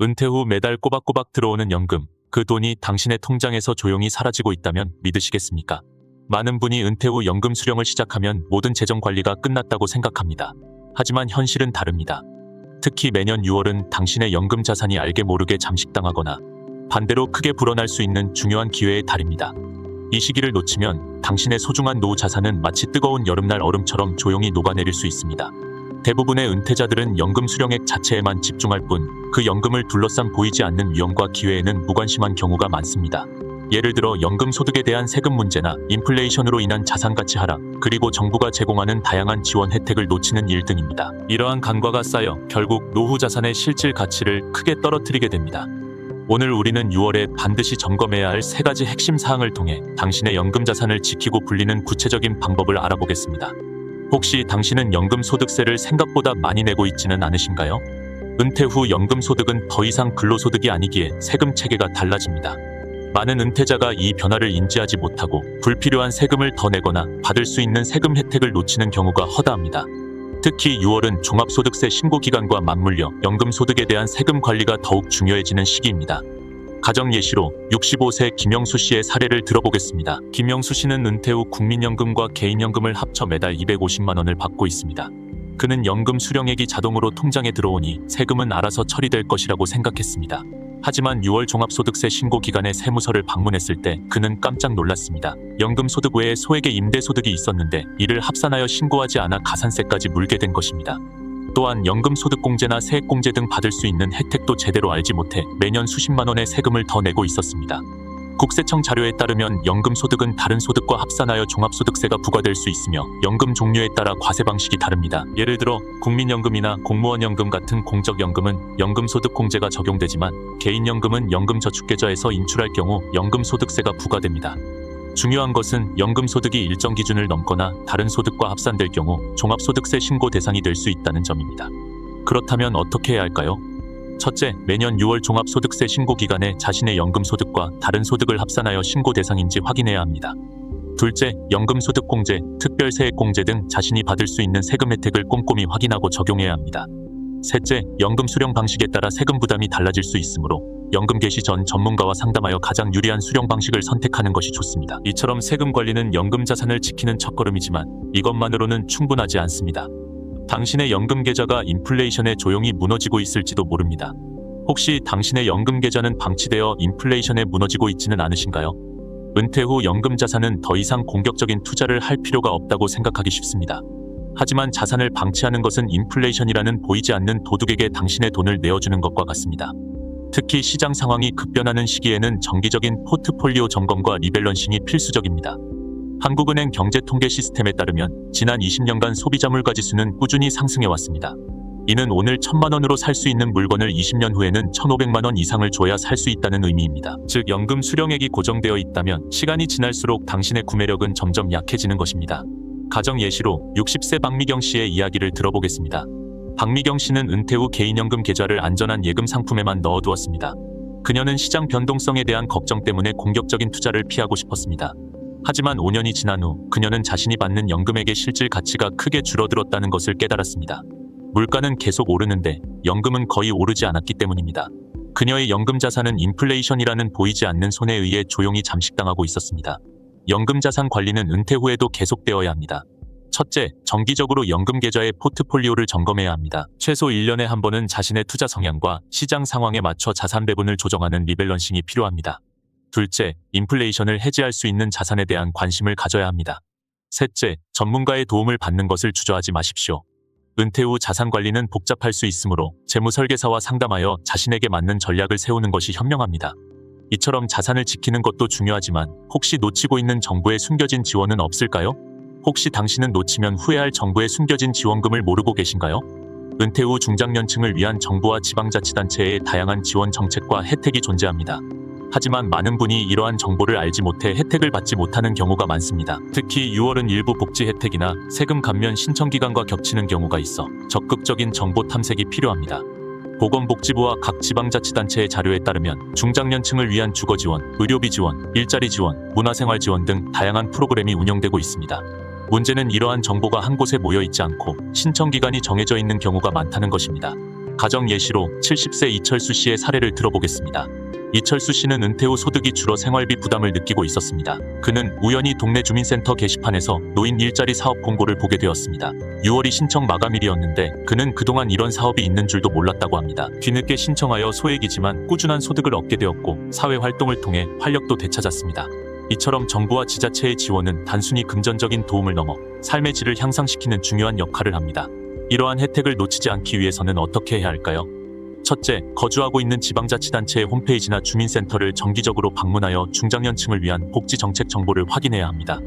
은퇴 후 매달 꼬박꼬박 들어오는 연금, 그 돈이 당신의 통장에서 조용히 사라지고 있다면 믿으시겠습니까? 많은 분이 은퇴 후 연금 수령을 시작하면 모든 재정 관리가 끝났다고 생각합니다. 하지만 현실은 다릅니다. 특히 매년 6월은 당신의 연금 자산이 알게 모르게 잠식당하거나 반대로 크게 불어날 수 있는 중요한 기회의 달입니다. 이 시기를 놓치면 당신의 소중한 노후 자산은 마치 뜨거운 여름날 얼음처럼 조용히 녹아내릴 수 있습니다. 대부분의 은퇴자들은 연금 수령액 자체에만 집중할 뿐 그 연금을 둘러싼 보이지 않는 위험과 기회에는 무관심한 경우가 많습니다. 예를 들어 연금 소득에 대한 세금 문제나 인플레이션으로 인한 자산 가치 하락, 그리고 정부가 제공하는 다양한 지원 혜택을 놓치는 일 등입니다. 이러한 간과가 쌓여 결국 노후 자산의 실질 가치를 크게 떨어뜨리게 됩니다. 오늘 우리는 6월에 반드시 점검해야 할 3가지 핵심 사항을 통해 당신의 연금 자산을 지키고 불리는 구체적인 방법을 알아보겠습니다. 혹시 당신은 연금 소득세를 생각보다 많이 내고 있지는 않으신가요? 은퇴 후 연금 소득은 더 이상 근로소득이 아니기에 세금 체계가 달라집니다. 많은 은퇴자가 이 변화를 인지하지 못하고 불필요한 세금을 더 내거나 받을 수 있는 세금 혜택을 놓치는 경우가 허다합니다. 특히 6월은 종합소득세 신고 기간과 맞물려 연금 소득에 대한 세금 관리가 더욱 중요해지는 시기입니다. 가정 예시로 65세 김영수 씨의 사례를 들어보겠습니다. 김영수 씨는 은퇴 후 국민연금과 개인연금을 합쳐 매달 250만 원을 받고 있습니다. 그는 연금 수령액이 자동으로 통장에 들어오니 세금은 알아서 처리될 것이라고 생각했습니다. 하지만 6월 종합소득세 신고 기간에 세무서를 방문했을 때 그는 깜짝 놀랐습니다. 연금 소득 외에 소액의 임대 소득이 있었는데 이를 합산하여 신고하지 않아 가산세까지 물게 된 것입니다. 또한 연금 소득공제나 세액공제 등 받을 수 있는 혜택도 제대로 알지 못해 매년 수십만 원의 세금을 더 내고 있었습니다. 국세청 자료에 따르면 연금 소득은 다른 소득과 합산하여 종합소득세가 부과될 수 있으며 연금 종류에 따라 과세 방식이 다릅니다. 예를 들어 국민연금이나 공무원연금 같은 공적연금은 연금소득공제가 적용되지만 개인연금은 연금저축계좌에서 인출할 경우 연금소득세가 부과됩니다. 중요한 것은 연금소득이 일정 기준을 넘거나 다른 소득과 합산될 경우 종합소득세 신고 대상이 될 수 있다는 점입니다. 그렇다면 어떻게 해야 할까요? 첫째, 매년 6월 종합소득세 신고 기간에 자신의 연금소득과 다른 소득을 합산하여 신고 대상인지 확인해야 합니다. 둘째, 연금소득공제, 특별세액공제 등 자신이 받을 수 있는 세금 혜택을 꼼꼼히 확인하고 적용해야 합니다. 셋째, 연금 수령 방식에 따라 세금 부담이 달라질 수 있으므로 연금 개시 전 전문가와 상담하여 가장 유리한 수령 방식을 선택하는 것이 좋습니다. 이처럼 세금 관리는 연금 자산을 지키는 첫걸음이지만 이것만으로는 충분하지 않습니다. 당신의 연금 계좌가 인플레이션에 조용히 무너지고 있을지도 모릅니다. 혹시 당신의 연금 계좌는 방치되어 인플레이션에 무너지고 있지는 않으신가요? 은퇴 후 연금 자산은 더 이상 공격적인 투자를 할 필요가 없다고 생각하기 쉽습니다. 하지만 자산을 방치하는 것은 인플레이션이라는 보이지 않는 도둑에게 당신의 돈을 내어주는 것과 같습니다. 특히 시장 상황이 급변하는 시기에는 정기적인 포트폴리오 점검과 리밸런싱이 필수적입니다. 한국은행 경제통계 시스템에 따르면 지난 20년간 소비자 물가 지수는 꾸준히 상승해왔습니다. 이는 오늘 1,000만 원으로 살 수 있는 물건을 20년 후에는 1,500만 원 이상을 줘야 살 수 있다는 의미입니다. 즉 연금 수령액이 고정되어 있다면 시간이 지날수록 당신의 구매력은 점점 약해지는 것입니다. 가정 예시로 60세 박미경 씨의 이야기를 들어보겠습니다. 박미경 씨는 은퇴 후 개인연금 계좌를 안전한 예금 상품에만 넣어두었습니다. 그녀는 시장 변동성에 대한 걱정 때문에 공격적인 투자를 피하고 싶었습니다. 하지만 5년이 지난 후 그녀는 자신이 받는 연금액의 실질 가치가 크게 줄어들었다는 것을 깨달았습니다. 물가는 계속 오르는데 연금은 거의 오르지 않았기 때문입니다. 그녀의 연금 자산은 인플레이션이라는 보이지 않는 손에 의해 조용히 잠식당하고 있었습니다. 연금 자산 관리는 은퇴 후에도 계속되어야 합니다. 첫째, 정기적으로 연금 계좌의 포트폴리오를 점검해야 합니다. 최소 1년에 한 번은 자신의 투자 성향과 시장 상황에 맞춰 자산 배분을 조정하는 리밸런싱이 필요합니다. 둘째, 인플레이션을 해지할 수 있는 자산에 대한 관심을 가져야 합니다. 셋째, 전문가의 도움을 받는 것을 주저하지 마십시오. 은퇴 후 자산 관리는 복잡할 수 있으므로 재무 설계사와 상담하여 자신에게 맞는 전략을 세우는 것이 현명합니다. 이처럼 자산을 지키는 것도 중요하지만 혹시 놓치고 있는 정부의 숨겨진 지원은 없을까요? 혹시 당신은 놓치면 후회할 정부의 숨겨진 지원금을 모르고 계신가요? 은퇴 후 중장년층을 위한 정부와 지방자치단체의 다양한 지원 정책과 혜택이 존재합니다. 하지만 많은 분이 이러한 정보를 알지 못해 혜택을 받지 못하는 경우가 많습니다. 특히 6월은 일부 복지 혜택이나 세금 감면 신청기간과 겹치는 경우가 있어 적극적인 정보 탐색이 필요합니다. 보건복지부와 각 지방자치단체의 자료에 따르면 중장년층을 위한 주거지원, 의료비 지원, 일자리 지원, 문화생활 지원 등 다양한 프로그램이 운영되고 있습니다. 문제는 이러한 정보가 한 곳에 모여 있지 않고 신청기간이 정해져 있는 경우가 많다는 것입니다. 가정 예시로 70세 이철수 씨의 사례를 들어보겠습니다. 이철수 씨는 은퇴 후 소득이 줄어 생활비 부담을 느끼고 있었습니다. 그는 우연히 동네 주민센터 게시판에서 노인 일자리 사업 공고를 보게 되었습니다. 6월이 신청 마감일이었는데 그는 그동안 이런 사업이 있는 줄도 몰랐다고 합니다. 뒤늦게 신청하여 소액이지만 꾸준한 소득을 얻게 되었고 사회활동을 통해 활력도 되찾았습니다. 이처럼 정부와 지자체의 지원은 단순히 금전적인 도움을 넘어 삶의 질을 향상시키는 중요한 역할을 합니다. 이러한 혜택을 놓치지 않기 위해서는 어떻게 해야 할까요? 첫째, 거주하고 있는 지방자치단체의 홈페이지나 주민센터를 정기적으로 방문하여 중장년층을 위한 복지정책 정보를 확인해야 합니다.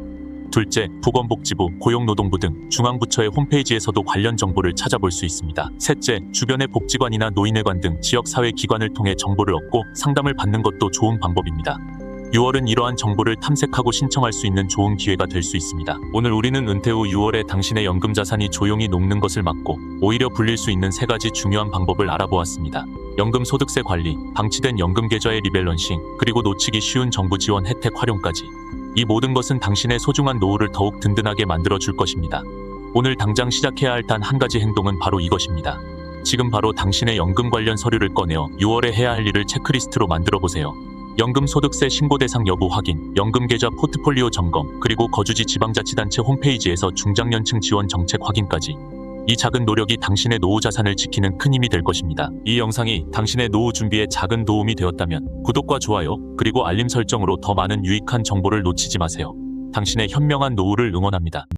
둘째, 보건복지부, 고용노동부 등 중앙부처의 홈페이지에서도 관련 정보를 찾아볼 수 있습니다. 셋째, 주변의 복지관이나 노인회관 등 지역사회기관을 통해 정보를 얻고 상담을 받는 것도 좋은 방법입니다. 6월은 이러한 정보를 탐색하고 신청할 수 있는 좋은 기회가 될 수 있습니다. 오늘 우리는 은퇴 후 6월에 당신의 연금 자산이 조용히 녹는 것을 막고 오히려 불릴 수 있는 3가지 중요한 방법을 알아보았습니다. 연금 소득세 관리, 방치된 연금 계좌의 리밸런싱, 그리고 놓치기 쉬운 정부 지원 혜택 활용까지. 이 모든 것은 당신의 소중한 노후를 더욱 든든하게 만들어 줄 것입니다. 오늘 당장 시작해야 할 단 한 가지 행동은 바로 이것입니다. 지금 바로 당신의 연금 관련 서류를 꺼내어 6월에 해야 할 일을 체크리스트로 만들어 보세요. 연금 소득세 신고 대상 여부 확인, 연금 계좌 포트폴리오 점검, 그리고 거주지 지방자치단체 홈페이지에서 중장년층 지원 정책 확인까지. 이 작은 노력이 당신의 노후 자산을 지키는 큰 힘이 될 것입니다. 이 영상이 당신의 노후 준비에 작은 도움이 되었다면 구독과 좋아요, 그리고 알림 설정으로 더 많은 유익한 정보를 놓치지 마세요. 당신의 현명한 노후를 응원합니다.